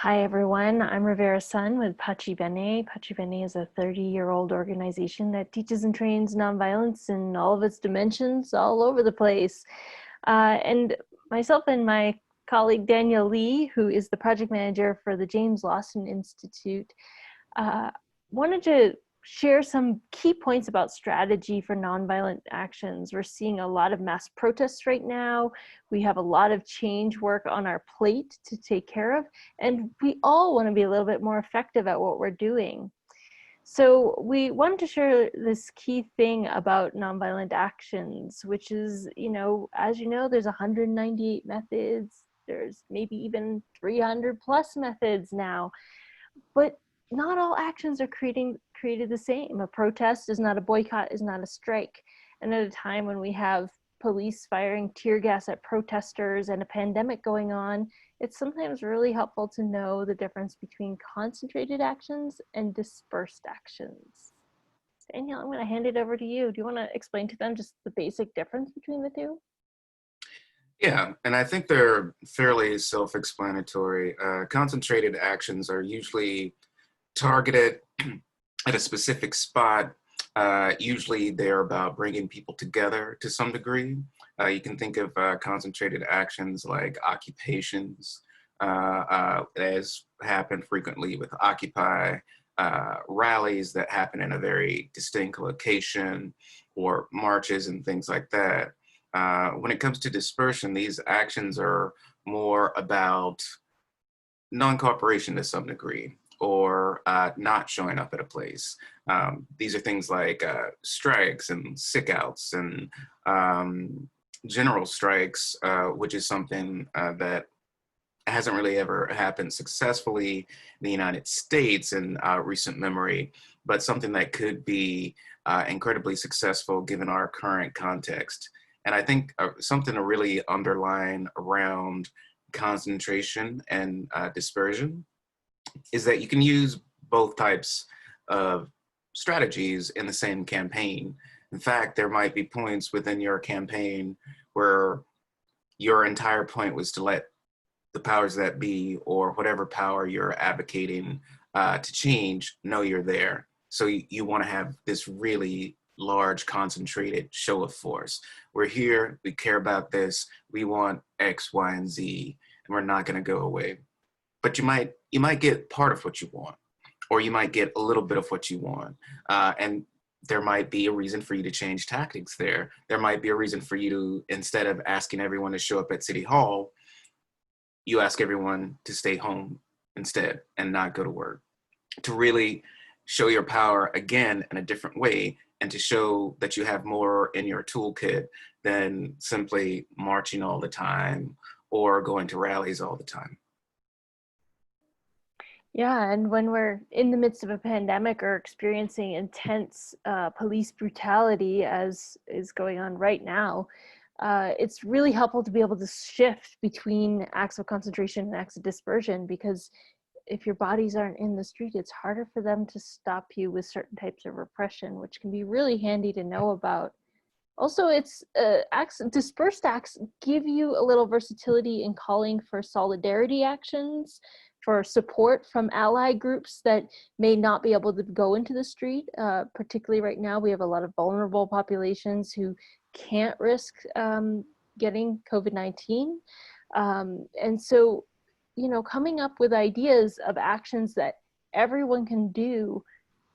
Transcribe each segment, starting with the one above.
Hi everyone, I'm Rivera Sun with Bene. Bene is a 30-year-old organization that teaches and trains nonviolence in all of its dimensions all over the place. And myself and my colleague Daniel Lee, who is the project manager for the James Lawson Institute, uh, wanted to share some key points about strategy for nonviolent actions. We're seeing a lot of mass protests right now. We have a lot of change work on our plate to take care of, and we all want to be a little bit more effective at what we're doing. So we wanted to share this key thing about nonviolent actions, which is, as you know, there's 198 methods. There's maybe even 300 plus methods now. But not all actions are created the same. A protest is not a boycott, is not a strike. And at a time when we have police firing tear gas at protesters and a pandemic going on, it's sometimes really helpful to know the difference between concentrated actions and dispersed actions. Daniel, I'm going to hand it over to you. Do you want to explain to them just the basic difference between the two? Yeah, and I think they're fairly self-explanatory. Concentrated actions are usually targeted at a specific spot. Usually they're about bringing people together to some degree. You can think of concentrated actions like occupations, as happen frequently with Occupy, rallies that happen in a very distinct location, or marches and things like that. When it comes to dispersion, these actions are more about non-cooperation to some degree, or not showing up at a place. These are things like strikes and sick-outs and general strikes, which is something that hasn't really ever happened successfully in the United States in recent memory, but something that could be incredibly successful given our current context. And I think something to really underline around concentration and dispersion is that you can use both types of strategies in the same campaign. In fact, there might be points within your campaign where your entire point was to let the powers that be, or whatever power you're advocating to change, know you're there. So you want to have this really large concentrated show of force. We're here, we care about this, we want X, Y, and Z, and we're not going to go away. But you might get part of what you want, or you might get a little bit of what you want, and there might be a reason for you to change tactics there. There might be a reason for you to, instead of asking everyone to show up at City Hall, you ask everyone to stay home instead and not go to work, to really show your power again in a different way, and to show that you have more in your toolkit than simply marching all the time or going to rallies all the time. Yeah, and when we're in the midst of a pandemic or experiencing intense police brutality, as is going on right now, it's really helpful to be able to shift between acts of concentration and acts of dispersion, because if your bodies aren't in the street, it's harder for them to stop you with certain types of repression, which can be really handy to know about. Also, it's dispersed acts give you a little versatility in calling for solidarity actions, for support from ally groups that may not be able to go into the street. Particularly right now, we have a lot of vulnerable populations who can't risk getting COVID-19. And so, coming up with ideas of actions that everyone can do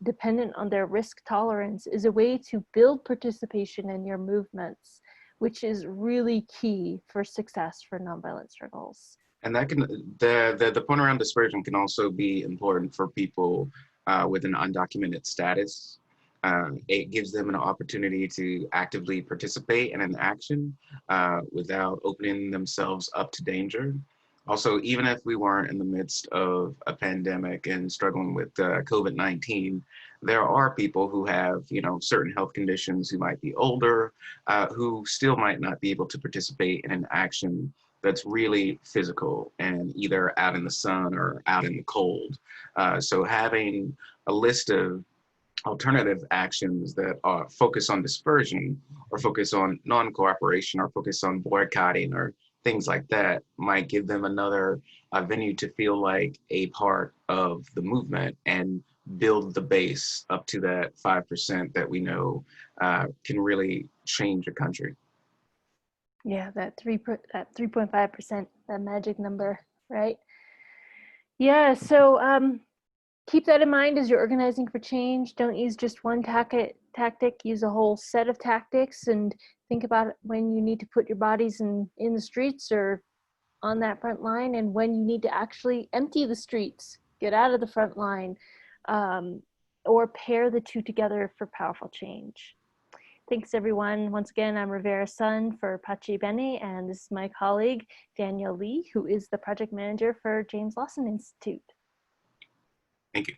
dependent on their risk tolerance is a way to build participation in your movements, which is really key for success for nonviolent struggles. And that can, the point around dispersion can also be important for people with an undocumented status. It gives them an opportunity to actively participate in an action without opening themselves up to danger. Also, even if we weren't in the midst of a pandemic and struggling with COVID-19, there are people who have, certain health conditions, who might be older, who still might not be able to participate in an action that's really physical and either out in the sun or out in the cold. So having a list of alternative actions that focus on dispersion, or focus on non-cooperation, or focus on boycotting, or things like that might give them another venue to feel like a part of the movement and build the base up to that 5% that we know can really change a country. Yeah, that 3.5%, that magic number, right? Yeah, so keep that in mind as you're organizing for change. Don't use just one tactic, use a whole set of tactics, and think about when you need to put your bodies in the streets or on that front line, and when you need to actually empty the streets, get out of the front line, um, or pair the two together for powerful change. Thanks, everyone. Once again, I'm Rivera Sun for Bene, and this is my colleague, Danielle Lee, who is the project manager for James Lawson Institute. Thank you.